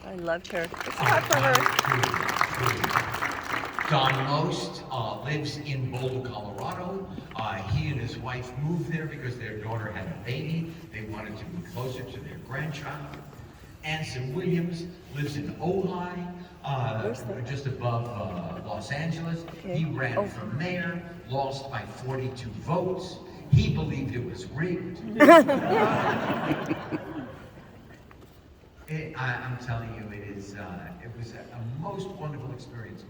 I loved her. It's hard for her. Don Most lives in Boulder, Colorado. He and his wife moved there because their daughter had a baby. They wanted to be closer to their grandchild. Anson Williams lives in Ojai, just above Los Angeles. Okay. He ran for mayor, lost by 42 votes. He believed it was rigged. I'm telling you, it was a most wonderful experience.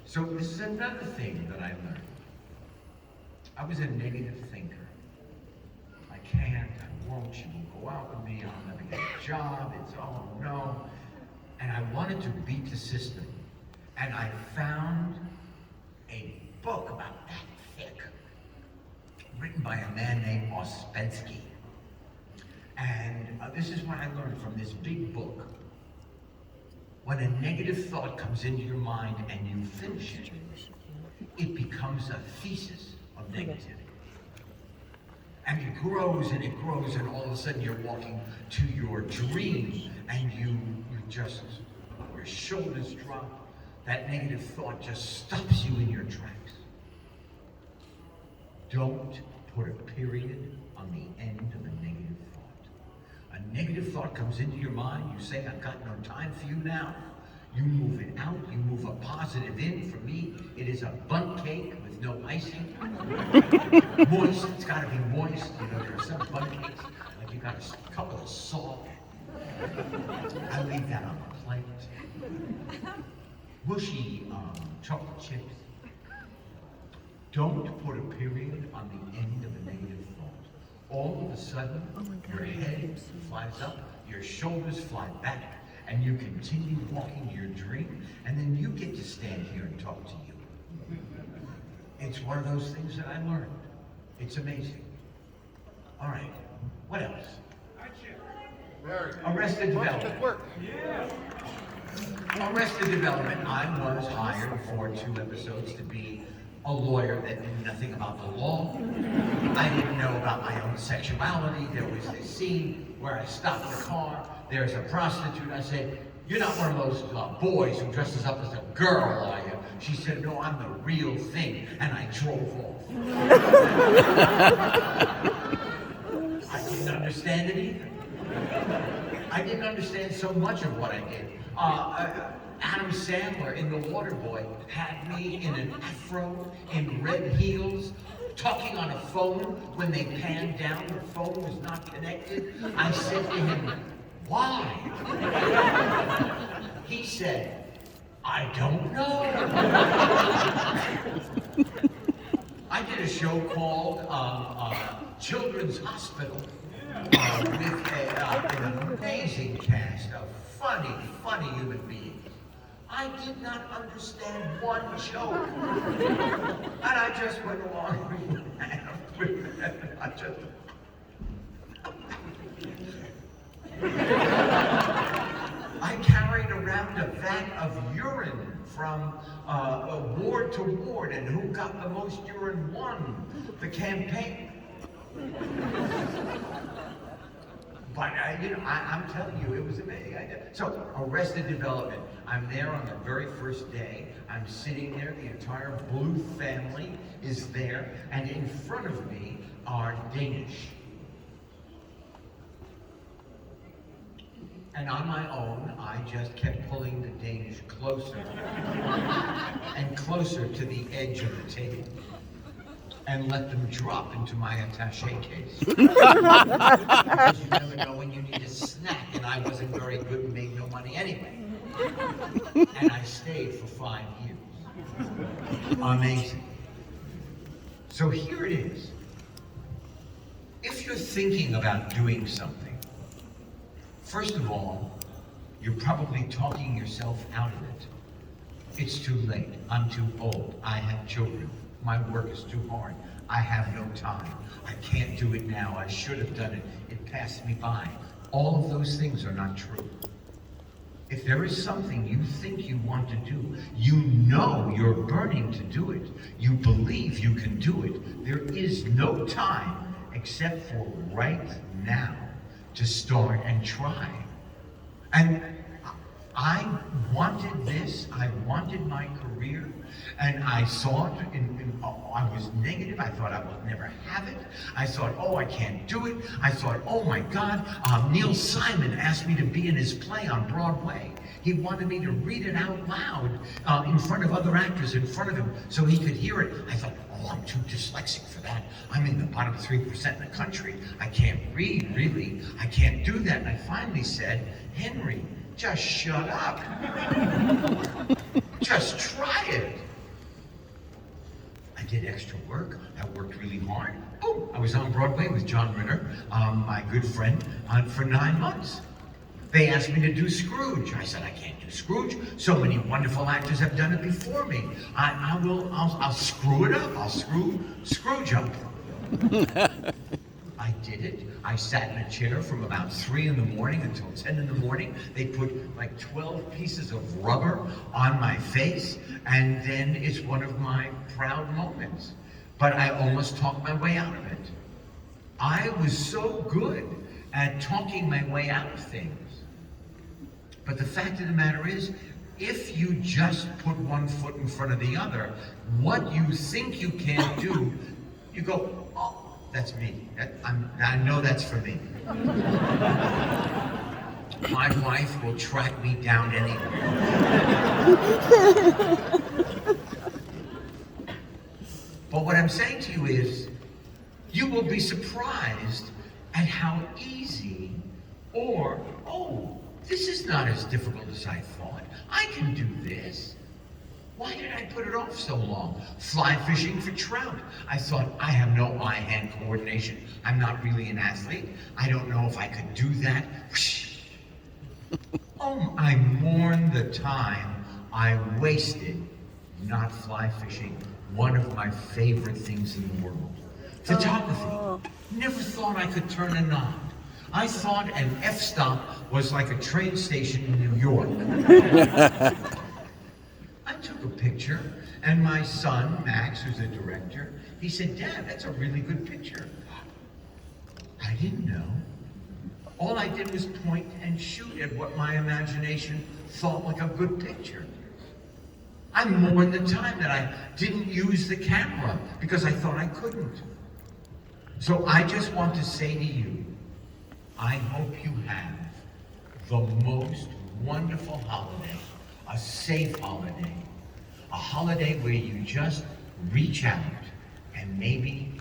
So this is another thing that I learned. I was a negative thinker. I can't, I won't, she will go out with me, I'll never get a job, it's oh no. And I wanted to beat the system. And I found a book about that thick, written by a man named Ouspensky. And this is what I learned from this big book. When a negative thought comes into your mind and you finish it, it becomes a thesis of negativity. And it grows and all of a sudden you're walking to your dream and you just, your shoulders drop. That negative thought just stops you in your tracks. Don't put a period on the end of a negative thought. A negative thought comes into your mind, you say, I've got no time for you now. You move it out, you move a positive in. For me, it is a bundt cake with no icing. Moist, it's gotta be moist. You know, there are some bundt cakes, like you got a couple of salt. I leave that on the plate. Mushy chocolate chips. Don't put a period on the end of a negative thought. All of a sudden, your head flies up, your shoulders fly back, and you continue walking your dream, and then you get to stand here and talk to you. It's one of those things that I learned. It's amazing. All right, what else? Arrested Development. Arrested Development, I was hired for 2 episodes to be a lawyer that knew nothing about the law. I didn't know about my own sexuality. There was this scene where I stopped the car. There's a prostitute. I said, you're not one of those boys who dresses up as a girl, are you? She said, no, I'm the real thing. And I drove off. I didn't understand it either. I didn't understand so much of what I did. Adam Sandler in The Waterboy had me in an afro, in red heels, talking on a phone. When they panned down, the phone was not connected. I said to him, why? He said, I don't know. I did a show called Children's Hospital with an amazing cast of funny human beings. I did not understand one joke. And I just went along with it. I carried around a vat of urine from ward to ward, and who got the most urine won the campaign. But I'm telling you, it was amazing. So, Arrested Development. I'm there on the very first day. I'm sitting there. The entire Bluth family is there, and in front of me are Danish. And on my own, I just kept pulling the Danish closer and closer to the edge of the table, and let them drop into my attaché case. Because you never know when you need a snack, and I wasn't very good and made no money anyway. And I stayed for 5 years. Amazing. So here it is. If you're thinking about doing something, first of all, you're probably talking yourself out of it. It's too late. I'm too old. I have children. My work is too hard. I have no time. I can't do it now. I should have done it. It passed me by. All of those things are not true. If there is something you think you want to do, you know you're burning to do it. You believe you can do it. There is no time except for right now to start and try. And I wanted this. I wanted my career, and I saw it. I was negative. I thought I would never have it. I thought, oh, I can't do it. I thought, oh my God, Neil Simon asked me to be in his play on Broadway. He wanted me to read it out loud in front of other actors, in front of him, so he could hear it. I thought, oh, I'm too dyslexic for that. I'm in the bottom 3% in the country. I can't read, really. I can't do that. And I finally said, Henry, just shut up. Just try it. I did extra work. I worked really hard. Boom, I was on Broadway with John Ritter, my good friend, for 9 months. They asked me to do Scrooge. I said, I can't do Scrooge. So many wonderful actors have done it before me. I'll screw it up. I'll screw Scrooge up. I did it. I sat in a chair from about 3 in the morning until 10 in the morning. They put like 12 pieces of rubber on my face, and then it's one of my proud moments. But I almost talked my way out of it. I was so good at talking my way out of things. But the fact of the matter is, if you just put one foot in front of the other, what you think you can't do, you go, oh, that's me. I know that's for me. My wife will track me down anywhere. But what I'm saying to you is, you will be surprised at how easy, or, oh, this is not as difficult as I thought. I can do this. Why did I put it off so long? Fly fishing for trout. I thought, I have no eye-hand coordination. I'm not really an athlete. I don't know if I could do that. Oh, I mourn the time I wasted not fly fishing, one of my favorite things in the world. Photography. Never thought I could turn a knob. I thought an f-stop was like a train station in New York. I took a picture, and my son, Max, who's a director, he said, Dad, that's a really good picture. I didn't know. All I did was point and shoot at what my imagination thought like a good picture. I mourned the time that I didn't use the camera because I thought I couldn't. So I just want to say to you, I hope you have the most wonderful holiday, a safe holiday, a holiday where you just reach out and maybe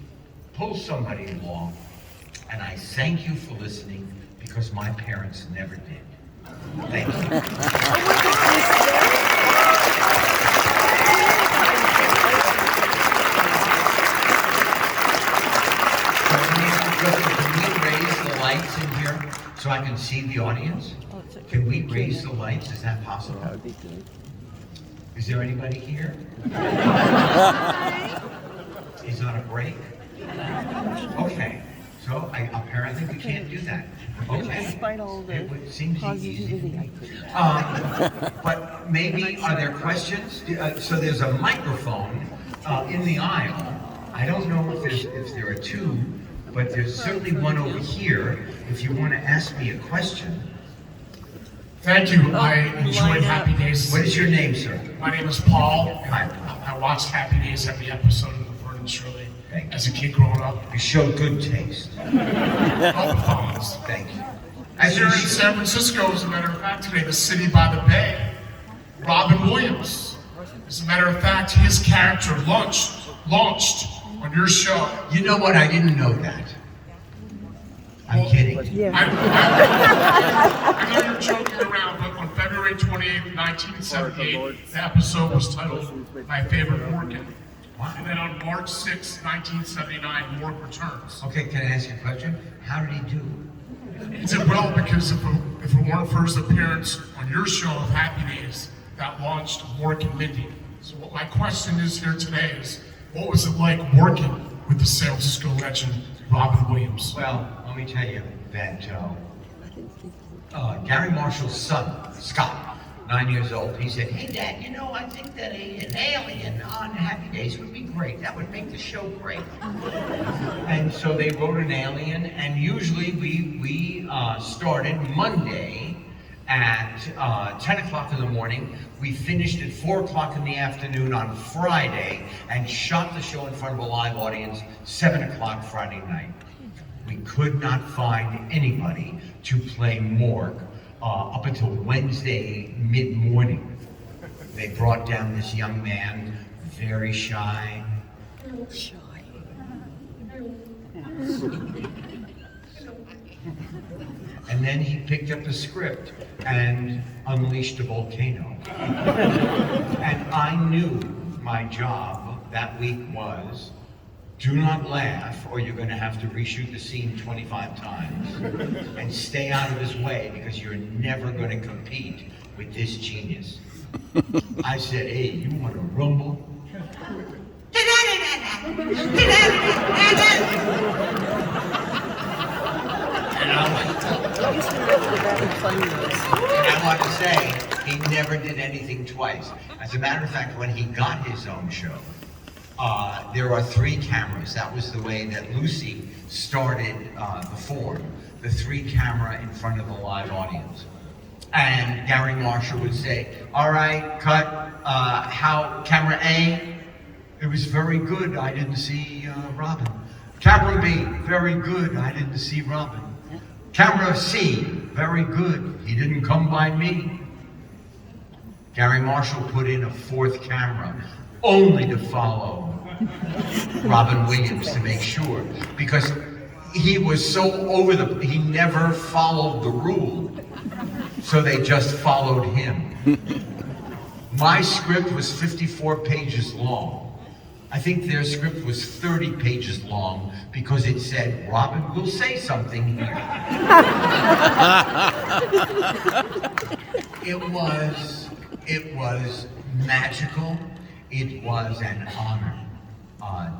pull somebody along. And I thank you for listening because my parents never did. Thank you. Lights in here so I can see the audience? Can we raise the lights? Is that possible? That would be good. Is there anybody here? He's on a break? Okay. So apparently we can't do that. Okay. Despite all the it seems positivity easy. But maybe, are there questions? So there's a microphone in the aisle. I don't know if there are two, but there's certainly one over here if you want to ask me a question. Thank you. I enjoyed Happy Days. What is your name, sir? My name is Paul, and I watched Happy Days every episode of Laverne and Shirley as a kid growing up. You showed good taste. Thank you. Here in San Francisco, as a matter of fact, today, the city by the bay, Robin Williams. As a matter of fact, his character launched on your show. You know what? I didn't know that. I'm kidding. Yeah. I know you're joking around, but on February 28th, 1978, the episode was titled My Favorite Morgan. And then on March 6th, 1979, Mork returns. Okay, can I ask you a question? How did he do? He did well because if it weren't for his appearance on your show of Happy Days, that launched Mork and Mindy. So what my question is here today is, what was it like working with the San Francisco legend, Robin Williams? Well, let me tell you that Gary Marshall's son, Scott, 9 years old, he said, hey Dad, you know, I think that an alien on Happy Days would be great. That would make the show great. And so they wrote an alien, and usually we started Monday at 10 o'clock in the morning. We finished at 4 o'clock in the afternoon on Friday and shot the show in front of a live audience 7 o'clock Friday night. We could not find anybody to play Mork up until Wednesday mid-morning. They brought down this young man, very shy. And then he picked up a script and unleashed a volcano. And I knew my job that week was, do not laugh or you're going to have to reshoot the scene 25 times. And stay out of his way because you're never going to compete with this genius. I said, hey, you want to rumble? And I want to say, he never did anything twice. As a matter of fact, when he got his own show, there are 3 cameras. That was the way that Lucy started the form. The 3 camera in front of the live audience. And Gary Marshall would say, all right, cut, how, camera A, it was very good, I didn't see Robin. Camera B, very good, I didn't see Robin. Camera C, very good, he didn't come by me. Gary Marshall put in a 4th camera, only to follow Robin Williams to make sure, because he was so he never followed the rule. So they just followed him. My script was 54 pages long. I think their script was 30 pages long because it said, Robin will say something here. It was magical. It was an honor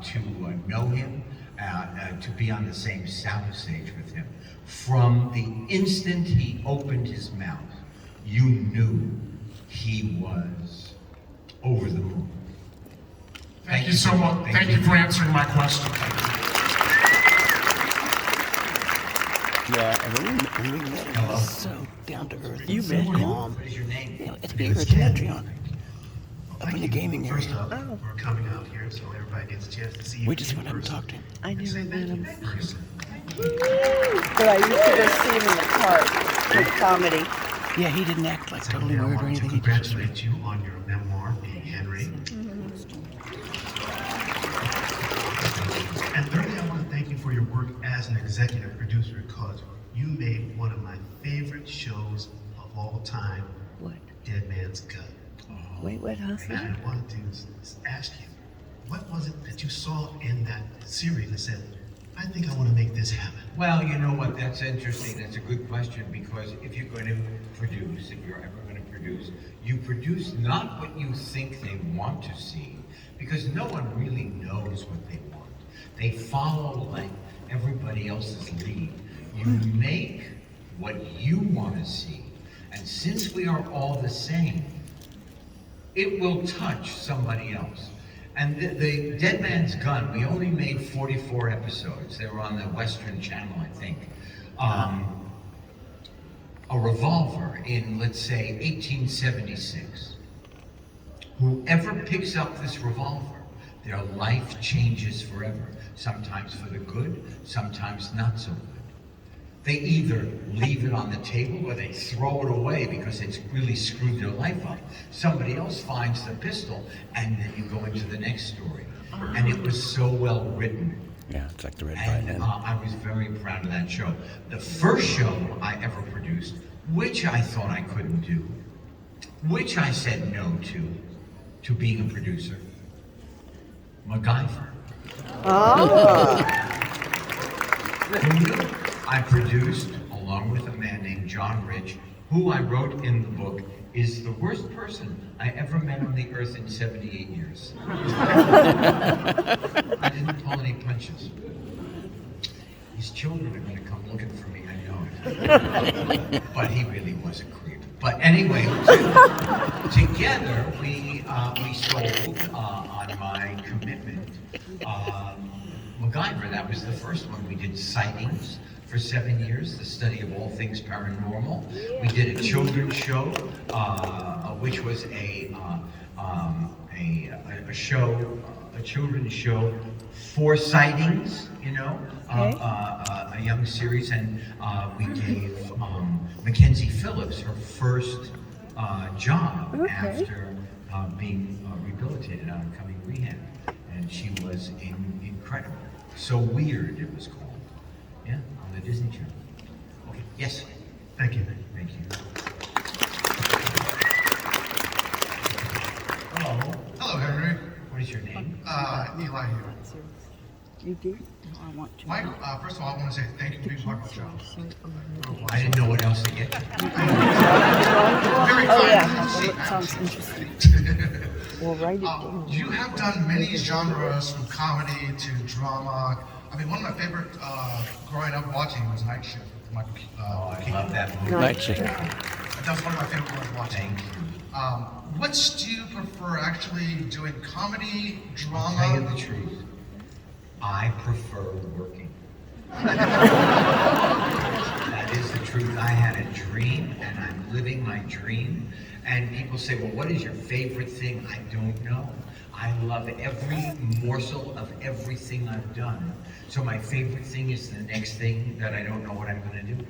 to know him, to be on the same soundstage with him. From the instant he opened his mouth, you knew he was over the moon. Thank you so much. Thank you for answering my question. Yeah, and we met him. Hello. So down to earth. You so met him? calm. What is your name? You know, it's being heard documentary on up in the gaming First area. off, we're coming out here so everybody gets a chance to see you. We just in went up and person. talked to him. I And never say met thank you him. in person. But I used to go see him in the park with comedy. Yeah, he didn't act like totally Secondly, I weird or want to anything. He just was congratulate you on your memoir, Being Henry. And thirdly, I want to thank you for your work as an executive producer because you made one of my favorite shows of all time, What? Dead Man's Gut. Wait, what, huh? And I wanted to ask you, what was it that you saw in that series that said, I think I want to make this happen? Well, you know what, that's interesting. That's a good question because if you're going to produce, if you're ever going to produce, you produce not what you think they want to see because no one really knows what they want. They follow like everybody else's lead. You make what you want to see. And since we are all the same, it will touch somebody else. And the Dead Man's Gun, we only made 44 episodes. They were on the Western Channel, I think. A revolver in, let's say, 1876. Whoever picks up this revolver, their life changes forever. Sometimes for the good, sometimes not so good. They either leave it on the table or they throw it away because it's really screwed their life up. Somebody else finds the pistol and then you go into the next story. And it was so well written. Yeah, it's like the Red And Violin. I was very proud of that show. The first show I ever produced, which I thought I couldn't do, which I said no to being a producer, MacGyver. Who knew? I produced, along with a man named John Rich, who I wrote in the book is the worst person I ever met on the earth in 78 years. I didn't pull any punches. These children are going to come looking for me, I know it. But he really was a creep. But anyway, together we sold on my commitment MacGyver. That was the first one. We did Sightings, for 7 years, the study of all things paranormal. We did a children's show, which was a children's show for sightings, you know, a young series, and we gave Mackenzie Phillips her first job after being rehabilitated out of coming rehab, and she was incredible. So Weird, it was called. Yeah, on the Disney Channel. Okay, yes. Thank you. Thank you. Hello. Hello, Henry. What is your name? Eli here. You do? No, I want to. Mike, first of all, I want to say thank you for being part of the show. I didn't know what else to get you. Very Oh, kind. yeah. Good to see That sounds you. interesting. We'll write it down. You have done many genres, from comedy to drama. I mean, one of my favorite growing up watching was Night Shift. Michael I love that movie. Night Shift. That was one of my favorite ones watching. Thank you. Which do you prefer, actually doing comedy, I'll tell you drama? the truth. I prefer working. That is the truth. I had a dream, and I'm living my dream. And people say, well, what is your favorite thing? I don't know. I love every morsel of everything I've done. So my favorite thing is the next thing that I don't know what I'm going to do.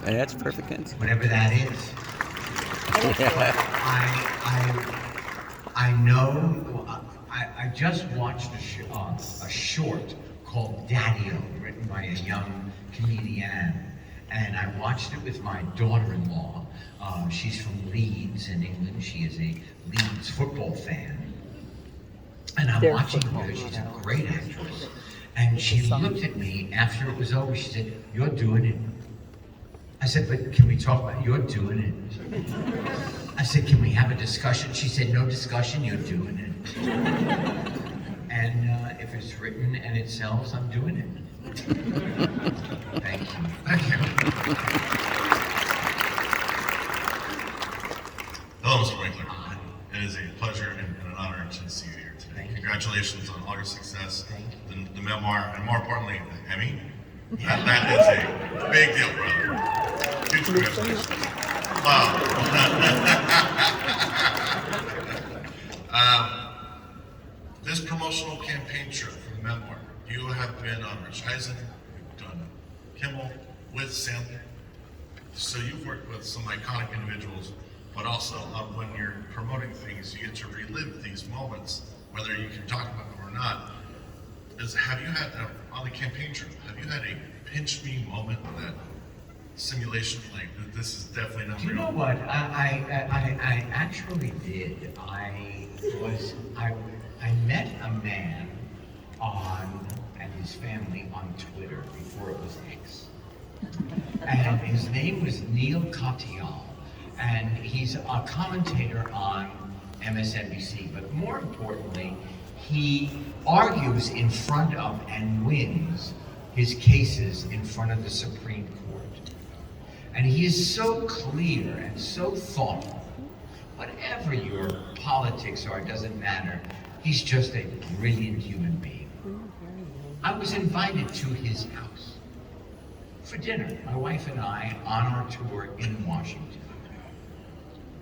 And that's a perfect answer. Whatever that is. But I know. I just watched a short called Daddy-O, written by a young comedian, and I watched it with my daughter-in-law. She's from Leeds in England. She is a Leeds football fan, and I'm They're watching football, her. She's a not great actress, and she looked at me after it was over. She said, "You're doing it." I said, "But can we talk about you're doing it?" I said, "Can we have a discussion?" She said, "No discussion, you're doing it." And if it's written and it sells, I'm doing it. Thank you. Thank you. Hello, Mr. Winkler. It is a pleasure and an honor to see you here today. Thank you. Congratulations on all your success, Thank the memoir, and more importantly, the Emmy. That is a big deal, brother. Huge congratulations. This promotional campaign trip for the memoir, you have been on Rich Eisen, you've done Kimmel with Sandler. So you've worked with some iconic individuals, but also when you're promoting things, you get to relive these moments, whether you can talk about them or not. Have you had, on the campaign trip, have you had a pinch me moment in that simulation, like this is definitely not Do you real? know what? I actually did. I met a man and his family on Twitter before it was X. And his name was Neil Katyal, and he's a commentator on MSNBC, but more importantly, he argues in front of and wins his cases in front of the Supreme Court. And he is so clear and so thoughtful. Whatever your politics are, it doesn't matter. He's just a brilliant human being. I was invited to his house for dinner, my wife and I, on our tour in Washington.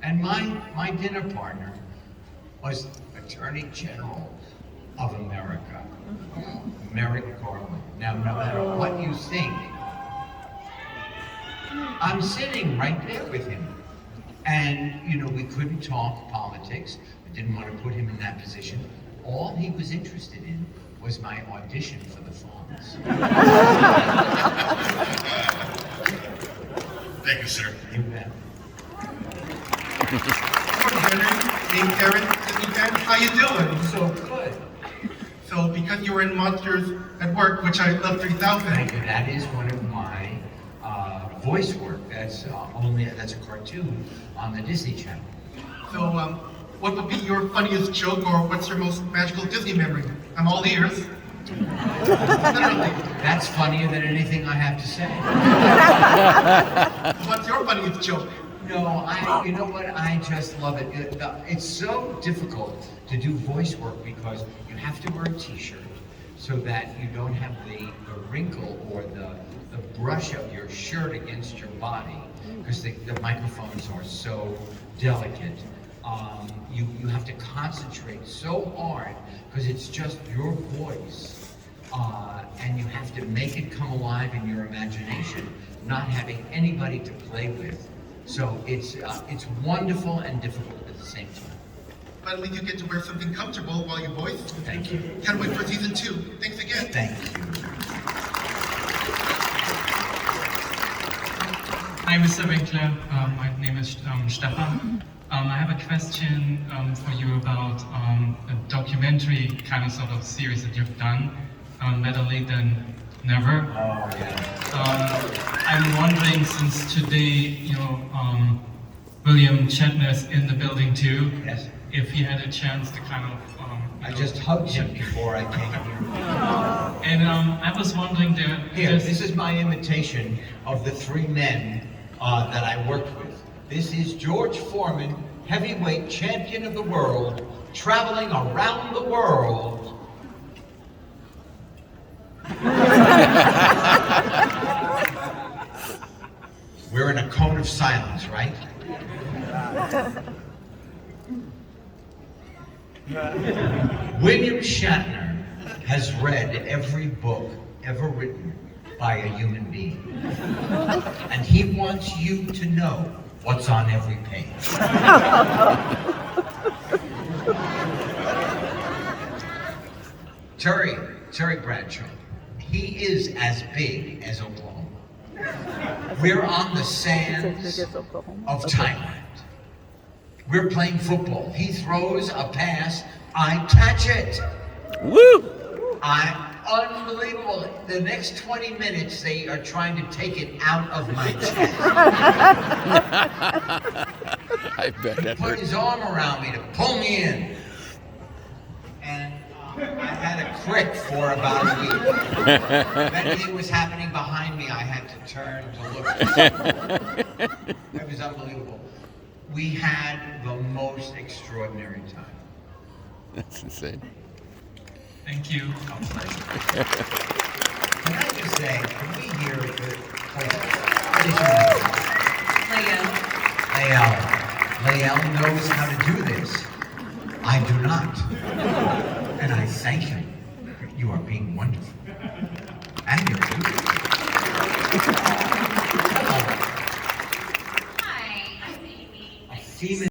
And my dinner partner was Attorney General of America, Merrick Garland. Now, no matter what you think, I'm sitting right there with him. And, you know, we couldn't talk politics. I didn't want to put him in that position. All he was interested in was my audition for the Fonz. Thank you, sir. You bet. Henry, named Aaron, how you doing? So good. So because you were in Monsters at Work, which I love 3000, Thank you. That is one of my voice work. That's a cartoon on the Disney Channel. so what would be your funniest joke or what's your most magical Disney memory? I'm all ears. Literally. That's funnier than anything I have to say. What's your funniest joke? No, you know what? I just love it. It's so difficult to do voice work because you have to wear a t-shirt so that you don't have the wrinkle or the the brush of your shirt against your body, because the microphones are so delicate. You have to concentrate so hard because it's just your voice, and you have to make it come alive in your imagination, not having anybody to play with. So it's wonderful and difficult at the same time. But at least you get to wear something comfortable while you voice. Thank you. Can't wait for season 2. Thanks again. Thank you. Hi, Mr. Winkler. My name is Stefan. I have a question for you about a documentary kind of sort of series that you've done, Better Late Than Never. Oh, yeah. I'm wondering, since today, William Shatner's in the building too, Yes. if he had a chance to kind of... I just hugged him before I came here. And I was wondering there... Here, this is my imitation of the 3 men that I worked with. This is George Foreman, heavyweight champion of the world, traveling around the world. We're in a cone of silence, right? William Shatner has read every book ever written by a human being. And he wants you to know what's on every page. Terry Bradshaw, he is as big as Oklahoma. We're on the sands of Thailand. We're playing football. He throws a pass, I catch it. Woo! Unbelievable. The next 20 minutes, they are trying to take it out of my chest. I bet that Put hurt. his arm around me to pull me in. And I had a crick for about a week. If anything was happening behind me, I had to turn to look. It was unbelievable. We had the most extraordinary time. That's insane. Thank you. A pleasure. Can I just say, can we hear the what is your name? Lael knows how to do this. I do not. And I thank him. You are being wonderful. And you're beautiful. Hi, I'm Amy. A female